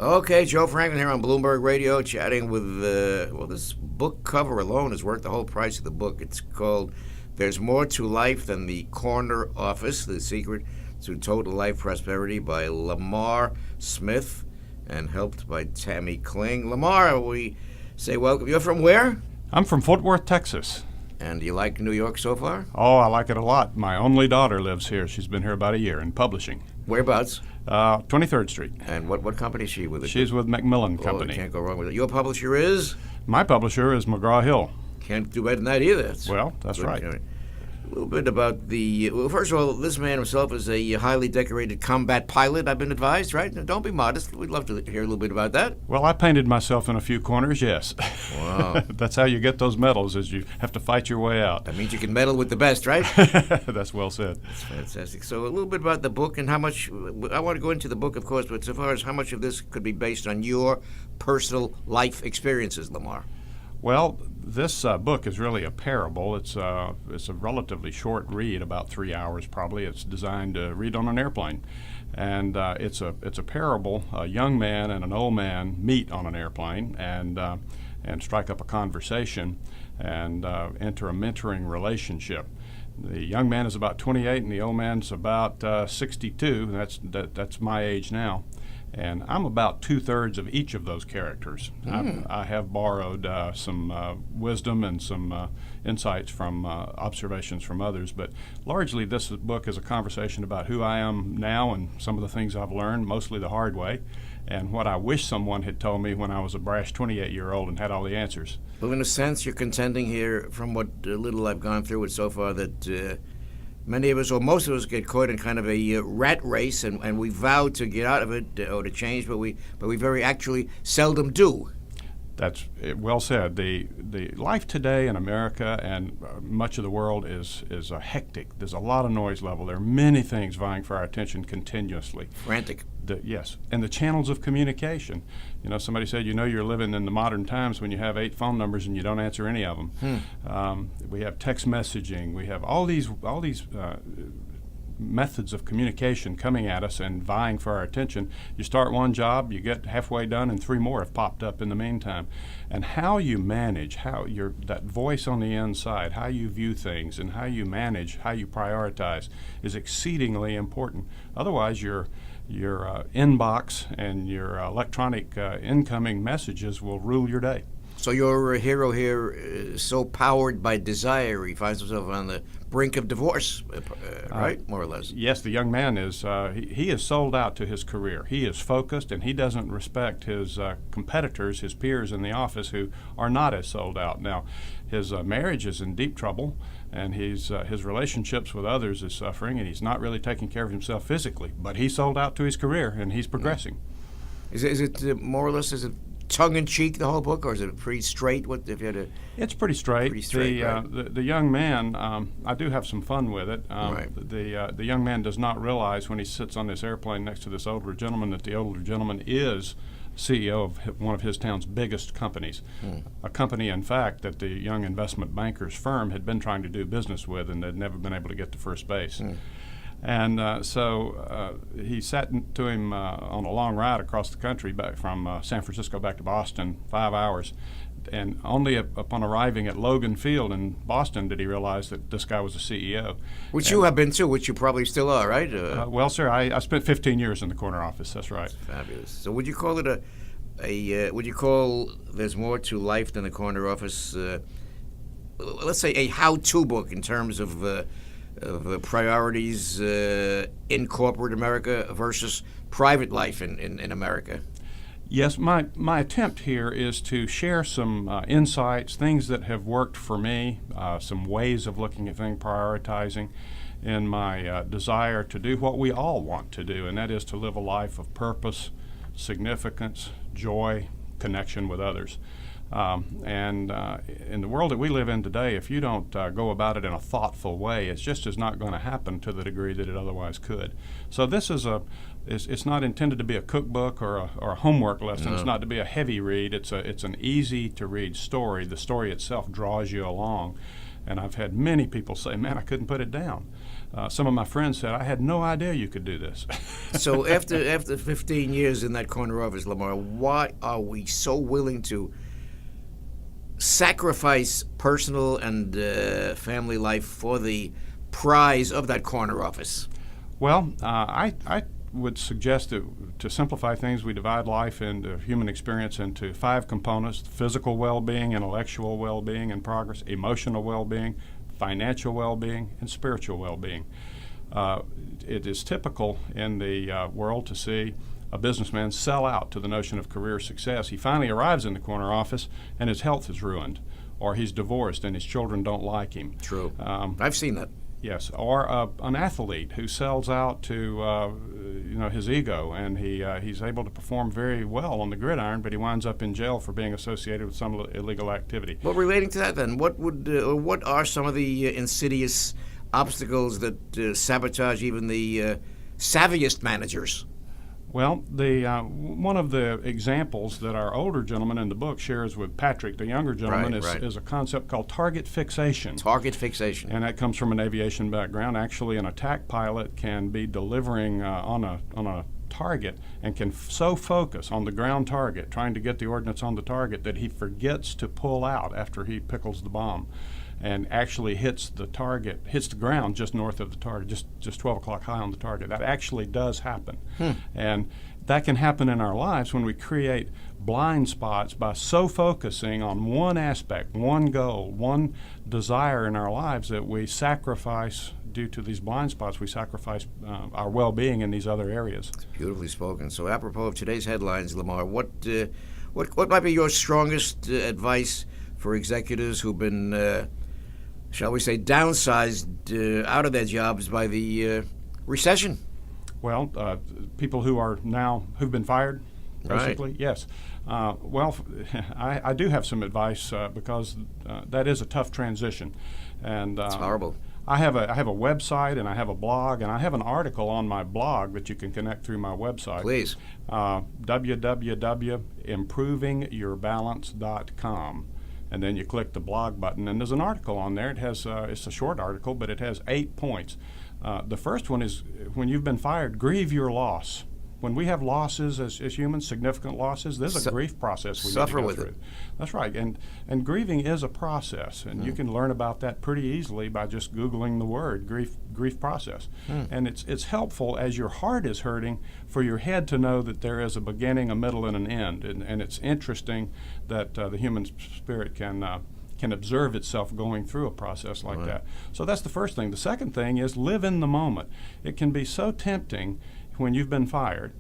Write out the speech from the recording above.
Okay, Joe Franklin here on Bloomberg Radio, chatting with, this book cover alone is worth the whole price of the book. It's called There's More to Life Than the Corner Office, The Secret to Total Life Prosperity by Lamar Smith and helped by Tammy Kling. Lamar, we say welcome. You're from where? I'm from Fort Worth, Texas. And do you like New York so far? Oh, I like it a lot. My only daughter lives here. She's been here about a year in publishing. Whereabouts? 23rd Street. And what company is she with? She's with Macmillan Company. Can't go wrong with it. Your publisher is? My publisher is McGraw-Hill. Can't do better than that either. Well, that's good. right. A little bit about first of all, this man himself is a highly decorated combat pilot, I've been advised, right? Don't be modest. We'd love to hear a little bit about that. Well, I painted myself in a few corners, yes. Wow. That's how you get those medals, is you have to fight your way out. That means you can medal with the best, right? That's well said. That's fantastic. So a little bit about the book and how much, I want to go into the book, of course, but so far as how much of this could be based on your personal life experiences, Lamar? Well, this book is really a parable. It's a relatively short read, about 3 hours probably. It's designed to read on an airplane, and it's a parable. A young man and an old man meet on an airplane and strike up a conversation and enter a mentoring relationship. The young man is about 28, and the old man's about 62. That's my age now. And I'm about 2/3 of each of those characters. I have borrowed some wisdom and some insights from observations from others, but largely this book is a conversation about who I am now and some of the things I've learned, mostly the hard way, and what I wish someone had told me when I was a brash 28-year-old and had all the answers. Well, in a sense, you're contending here, from what little I've gone through it so far, that many of us, or most of us, get caught in kind of a rat race, and we vow to get out of it or to change, but we very actually seldom do. That's well said. The life today in America and much of the world is hectic. There's a lot of noise level. There are many things vying for our attention continuously. Frantic. Yes, and the channels of communication. You know, somebody said, you're living in the modern times when you have 8 phone numbers and you don't answer any of them. We have text messaging. We have all these methods of communication coming at us and vying for our attention. You start one job, you get halfway done, and 3 more have popped up in the meantime. And how you manage, that voice on the inside, how you view things, and how you manage, how you prioritize, is exceedingly important. Otherwise, your inbox and your electronic incoming messages will rule your day. So your hero here is so powered by desire, he finds himself on the brink of divorce, right? More or less. Yes, the young man is, he is sold out to his career. He is focused, and he doesn't respect his competitors, his peers in the office who are not as sold out. Now, his marriage is in deep trouble, and his relationships with others is suffering, and he's not really taking care of himself physically, but he's sold out to his career, and he's progressing. Is it more or less, is it tongue-in-cheek, the whole book, or is it pretty straight? What if you had to? It's pretty straight. Right? The young man, I do have some fun with it. Right. The young man does not realize when he sits on this airplane next to this older gentleman that the older gentleman is CEO of one of his town's biggest companies, a company, in fact, that the young investment banker's firm had been trying to do business with and had never been able to get to first base. And so he sat to him on a long ride across the country back from San Francisco back to Boston, 5 hours. And only upon arriving at Logan Field in Boston did he realize that this guy was a CEO. Which you have been to, which you probably still are, right? Well, sir, I spent 15 years in the corner office. That's right. That's fabulous. So would you call it would you call There's More to Life Than the Corner Office, let's say a how-to book in terms of priorities in corporate America versus private life in America? Yes, my attempt here is to share some insights, things that have worked for me, some ways of looking at things, prioritizing, in my desire to do what we all want to do, and that is to live a life of purpose, significance, joy, connection with others. And in the world that we live in today, if you don't go about it in a thoughtful way, it's just is not going to happen to the degree that it otherwise could. So this is it's not intended to be a cookbook or a homework lesson. No. It's not to be a heavy read. It's an easy to read story. The story itself draws you along. And I've had many people say, man, I couldn't put it down. Some of my friends said, I had no idea you could do this. So after 15 years in that corner office, Lamar, why are we so willing to sacrifice personal and family life for the prize of that corner office? Well, I would suggest that to simplify things, we divide life into human experience into 5 components: physical well-being, intellectual well-being and progress, emotional well-being, financial well-being, and spiritual well-being. It is typical in the world to see a businessman sell out to the notion of career success. He finally arrives in the corner office and his health is ruined, or he's divorced and his children don't like him. True. I've seen that. Yes, or an athlete who sells out to his ego, and he's able to perform very well on the gridiron, but he winds up in jail for being associated with some illegal activity. Well, relating to that, then, what are some of the insidious obstacles that sabotage even the savviest managers? Well, one of the examples that our older gentleman in the book shares with Patrick, the younger gentleman, is a concept called target fixation. Target fixation. And that comes from an aviation background. Actually, an attack pilot can be delivering on a target and can so focus on the ground target, trying to get the ordnance on the target, that he forgets to pull out after he pickles the bomb, and actually hits the ground just north of the target, just 12 o'clock high on the target. That actually does happen. And that can happen in our lives when we create blind spots by so focusing on one aspect, one goal, one desire in our lives, that we sacrifice, due to these blind spots, we sacrifice our well-being in these other areas. It's beautifully spoken. So apropos of today's headlines, Lamar, what might be your strongest advice for executives who've been shall we say, downsized out of their jobs by the recession? Well, people who've been fired, basically, right. Yes. Well, I do have some advice because that is a tough transition, and it's horrible. I have a website, and I have a blog, and I have an article on my blog that you can connect through my website. Please. www.improvingyourbalance.com. And then you click the blog button, and there's an article on there. It has it's a short article, but it has 8 points. The first one is, when you've been fired, grieve your loss. When we have losses as humans, significant losses, there's a grief process we need to suffer go with through. it. That's right, and grieving is a process, and you can learn about that pretty easily by just Googling the word grief process. And it's helpful as your heart is hurting for your head to know that there is a beginning, a middle, and an end. And it's interesting that the human spirit can observe itself going through a process like that. So that's the first thing. The second thing is live in the moment. It can be so tempting when you've been fired